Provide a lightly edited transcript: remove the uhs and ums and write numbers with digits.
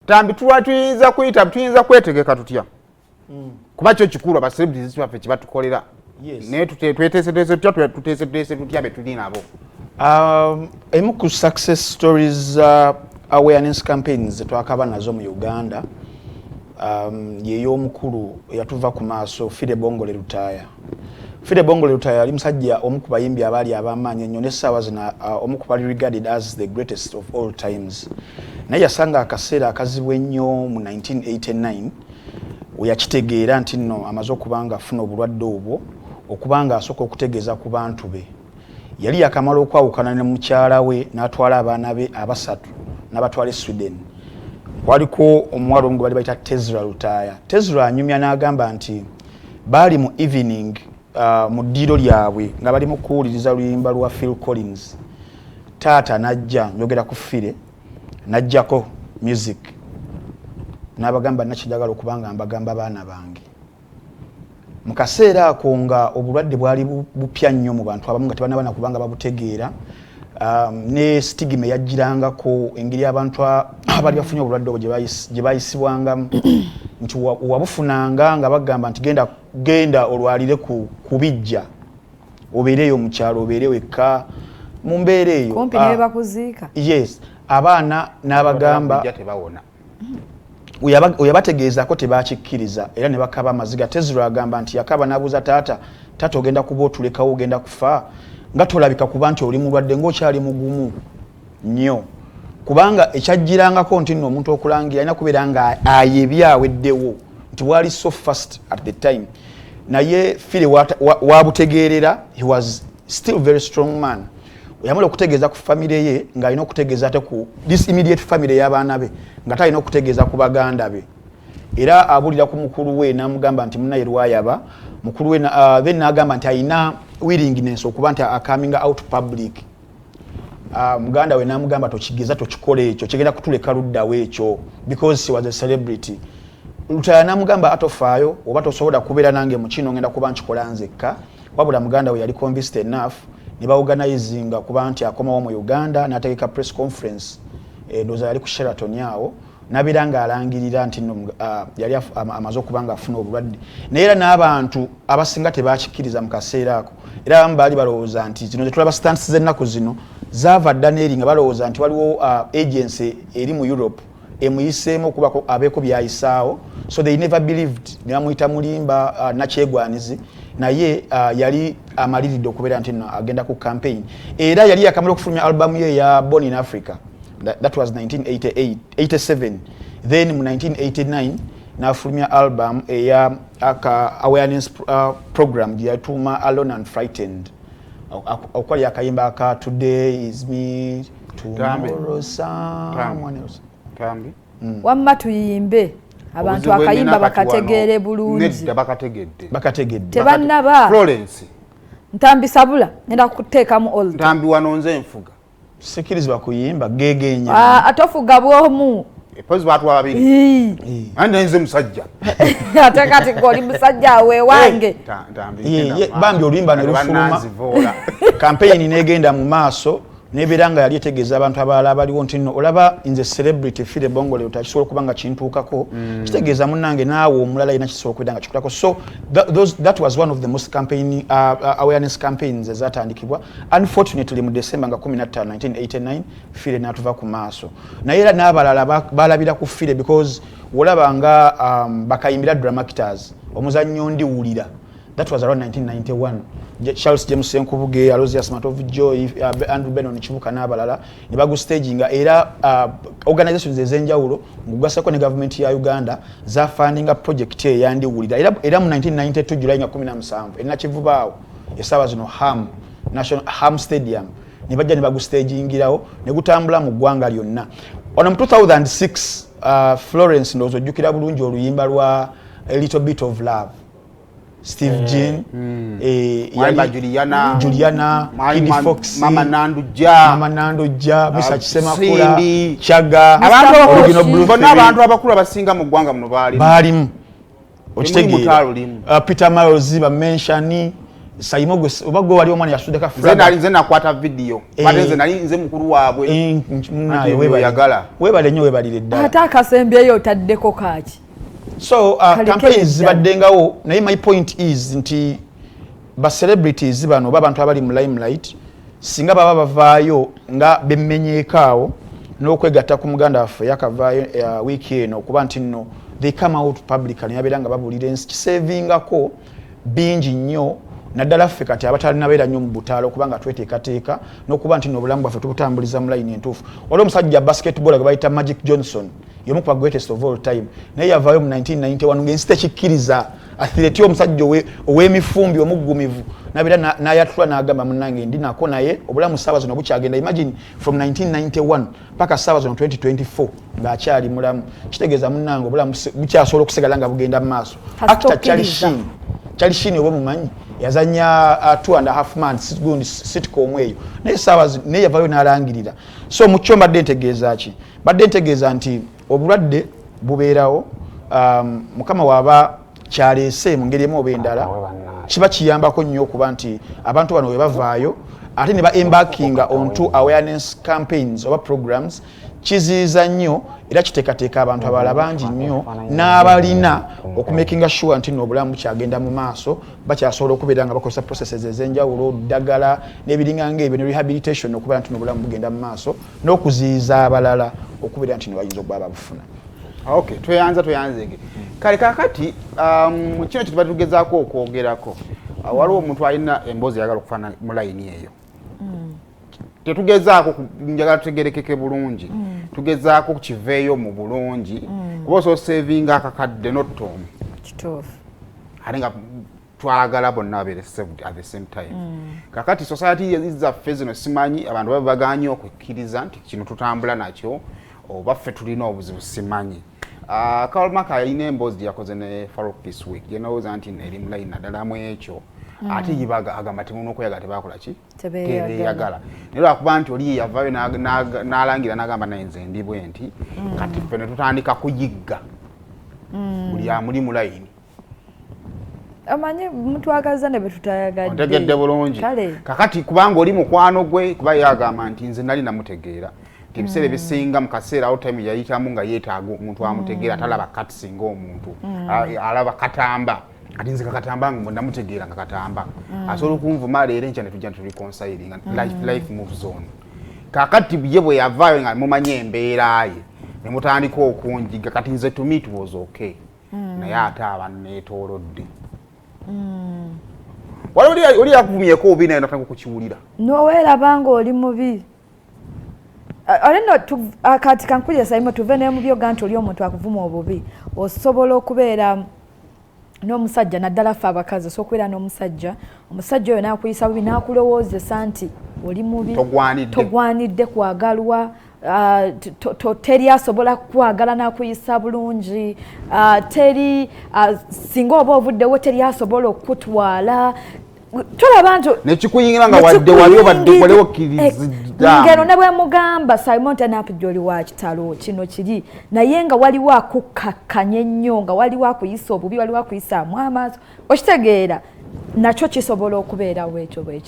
Ntambi tuyinza kuyita tuyinza kwetegeka tutya kuba kyo kikulu aba celebrities baffe kibatukolera naye tuteeseteese tutya be tuli nabo. Emu ku success stories awareness campaigns twakaba nazo mu Uganda y'ey'omukulu yatuva ku maaso Fide Bongole Lutaya. Fide Bongole Lutaya ali musajja omu ku bayimbi abaali ab'amaanyi ennyo n'essaawa zino omu ku bali regarded as the greatest of all times. Naye yasanga akaseera akazibu ennyo mu 1989 we yakitegeera nti nno amaze okubanga afuna obulwadde obwo okubanga asooka okutegeeza ku bantu be. Yali yakamala okwawukana ne mukyala we n'atwala abaana be abasatu n'abatwala Sweden. Waliko omuwala omu bali bayita Tezra Lutaya. Tezra anyumya n'agamba nti baali mu evening mu ddiiro lyabwe nga bali mu kuwuliriza luyimba lwa Phil Collins. Taata najja njogera ku Fire najjako music n'abagamba nakijagala okubanga mbagamba baana bange. Mu kaseera ako nga obulwadde bwali bupya nnyo mu bantu abamu nga tebanabana kubanga babutegeera ne stigma yajjirangako engeri abantu abali bafunye obulwadde obwo gye bayisibwangamu nti wabufunanga nga bagamba nti genda olwalire kubijja obeereyo mu kyalo obeereyo ekka mu mbeera eyo kumpi ne bakuziika. Yes, abaana n'abagamba oyabategeezako tebakikkiriza era ne bakaba amaziga. Tezra agamba nti yakaba n'abuuza taata ogenda kuba otulekawo ogenda kufa nga tolabika kuba nti oli mulwadde ng'okyali mugumu nnyo kubanga ekyajjirangako nti nno omuntu okulangira alina kubeera nga ayebya aweddewo nti wali so fast at the time. Naye Fire wabutegeerera he was still very strong man. Yamala okutegeeza ku family ye ng'alina okutegeeza ate ku this immediate family y'abaana be nga talina okutegeeza ku baganda be era abulira ku mukulu we n'amugamba nti munnaye lwayaba mukulu we then n'agamba nti alina willingness okuba nti coming out public. Muganda we n'amugamba tokigeza tokikole ekyo kigenda kutuleka luddawo ekyo because she was a celebrity. Lutaya n'amugamba atofaayo oba tosobola kubeera nange mu kino ngenda kuba nkikola nzekka wabula muganda we yali convinced enough ne baorganizinga kuba nti akomawo mu Uganda n'ategeka press conference ndoza yali ku Sheraton awo nabeera nga alangirira nti yali amaze okubanga afuna obulwadde naye era n'abantu abasinga tebakikkiriza mu kaseera ako era abamu baali balowooza nti zino zetulaba stunts z'ennaku zino zaava dda n'eri nga balowooza nti waliwo agency eri mu Europe emuyiseemu okubako abeeko byayisaawo so they never believed ne bamuyita mulimba nakyegwanizi naye yali amaliridde okubeera nti agenda ku campaign era yali yakamala okufulumya album ye ya Born in Africa that was 1987 then mu 1989 n'afulumya album eya awareness program gye yatuuma Alone and Frightened okwali akayimba aka Today is me tomorrow someone else. Ntambi wamma tuyimbe abantu akayimba bakategeere bulungi bakategedde tebannaba Florence Ntambi sabula nenda kuteekamu all Ntambi wanonze enfuga sikirizibwa kuyimba gegeenya atofuga bwomu epozi watu ababiri ande nze musajja ate kati ng'oli musajja we wange bambi oluyimba ne lufuluma campaign negenda mu maaso nebeera nga yali etegeeza abantu abalala abaliwo nti nno olaba nze celebrity Fire Bongole utakisobola okuba nga kintuukako kitegeeza munnange naawe omulala yina kisobola okubeera nga kikutako so that was one of the most campaign awareness campaigns ezatandikibwa. Unfortunately mu December nga 15 1989 Fire n'atuva ku maaso naye era n'abalala balabira ku Fire because olaba nga bakayimbira Dramactors omuzannyo ndiwulira that was around 1991 Charles James Senkubuge Alosia Smartov Joy Andrew Benon Chibuka n'abalala ne bagu staging era organizations ezenjawulo ngugasako ne government ya Uganda za funding a project yandiwulira era mu 1992 July 17 erina kivubaawo esaawa zino National Ham Stadium ne bajja ne bagu stagingirawo ne gutambula mu ggwanga lyonna. Ono mu 2006 Florence ndozo ojjukira bulungi oluyimba lwa A Little Bit of Love Steve Jean Juliana Kid Fox Mama Nanduja Misa Kisemakula Chaga abantu abakulu abasinga mu ggwanga muno baalimu Peter Miles ba mention sayimo oba gwe wali omwana yasudde ka flaga nze nakwata video bade nze nali nze mukuru waabwe naye yagala webale nnyo webalire ddala ate akasembeyo otaddeko kaaki so campaigns zibaddengawo naye my point is nti ba celebrities bano babantu abali mu limelight singa baba bavaayo nga bemmenyeekaawo n'okwegatta ku muganda waffe yakavaayo wiiki eno okuba nti nno they come out publicly yabeera nga babulira ensi kisavingako bingi nnyo naddala ffe kati abatalina beera nnyo mu butaala okuba nga tweteekateeka n'okuba nti n'obulamu bwaffe tubutambuliza mu layini entuufu waliwo omusajja basketball gwe bayita Magic Johnson y'omu ku ba greatest of all time naye yavaayo mu 1991 ng'ensi tekikkiriza athlete omusajja ow'emifumbi omuggumivu nabeera n'ayatula n'agamba munnange ndi nako naye obulamu ssaawa zino bukyagenda imagine from 1991 paka ssaawa zino 2024 ng'akyali mulamu kitegeeza munnange obulamu bukyasobola okusigala nga bugenda mu maaso actor Charlie Sheen oba mumanyi yazanya 2.5 months gundi sitcom eyo naye ssaawa naye yavaayo n'alangirira so mu kyo mbadde ntegeeza ki badde ntegeeza nti obulwadde bubeerawo mukama waaba kyaleese mu ngeri emu oba endala kiba kiyambako nnyo okuba nti abantu bano we bavaayo ate ne ba embarkinga on to awareness campaigns oba programs kiziiza nnyo era kiteekateeka abantu abalala bangi nnyo n'abalina okumakinga sure nti n'obulamu bukyagenda mu maaso bakyasobola okubeera nga bakozesa processes ez'enjawulo ddagala n'ebiringanga ebyo ne rehabilitation okubeera nti n'obulamu bugenda mu maaso n'okuziiza abalala okubeera nti nebayinza okuba babufuna. Okay, tuyanzege kale kakati kino kituba tugezaako okwogerako waliwo omuntu alina emboozi yagala okufaana mu layini eyo tetugezaako njagala tutegerekeke bulungi tugezaako kukiveeyo mu bulungi kuba ososevinga akakadde nottomu kituufu ate nga twagala bonna babeere saved at the same time kakati society zaffe zino simanyi abantu babaganye okukkiriza nti kino tutambula nakyo oba ffe tulina obuzibu simanyi Kalmaka alina emboozi yakoze ne Farouk this week yenawooza nti eri mu layini naddala mu ekyo ate yibaga agamba temuno okweyaga tebakola ki tebeyagala naye lwakuba nti oli yavaayo n'alangira n'agamba naye nze ndi bwe nti kati ffe ne tutandika kuyigga buli amuli mu layini amanyi mutwagaza ne betutayagadde ontegedde bulungi kakati kubanga oli mukwano gwe kuba yagamba nti nze nali namutegeera ebiseera ebisinga mu kaseera awo time yayitamu nga yeetaaga omuntu amutegeera talaba kati singa omuntu alaba katamba ati nze kakatamba nga namutegeera nga katamba asobola okunvuma leero enkya ne tujja tulikonsayiringa life moves on kakati ye bwe yavaayo nga mumanye embeera ye ne mutandika okunjiga kati nze to me it was okay naye ate abanneetoolodde waliwo oli yakuvumyeko obi naye natandika okukiwulira noweerabanga oli mubi olino kati kankulya sayimo tuve nemu byoga nti oli omuntu akuvuma obubi osobola okubeera n'omusajja naddala ffe abakazi osobola okubeera n'omusajja omusajja oyo n'akuyisa bubi n'akulowoozesa nti oli mubi togwanidde kwagalwa teri asobola kwagala n'akuyisa bulungi teri singa oba ovuddewo teri asobola okutwala tulaba nti nekikuyingira nga wadde wali obadde kolewo kirizidda ngeno ne bwe mugamba Simon Tanapu gyoli wa kitalo kino kiri naye nga waliwo akukakkanya ennyo nga waliwo akuyisa obubi waliwo akuyisaamu amaaso okitegeera nakyo kisobola okubeerawo ekyo bwekiti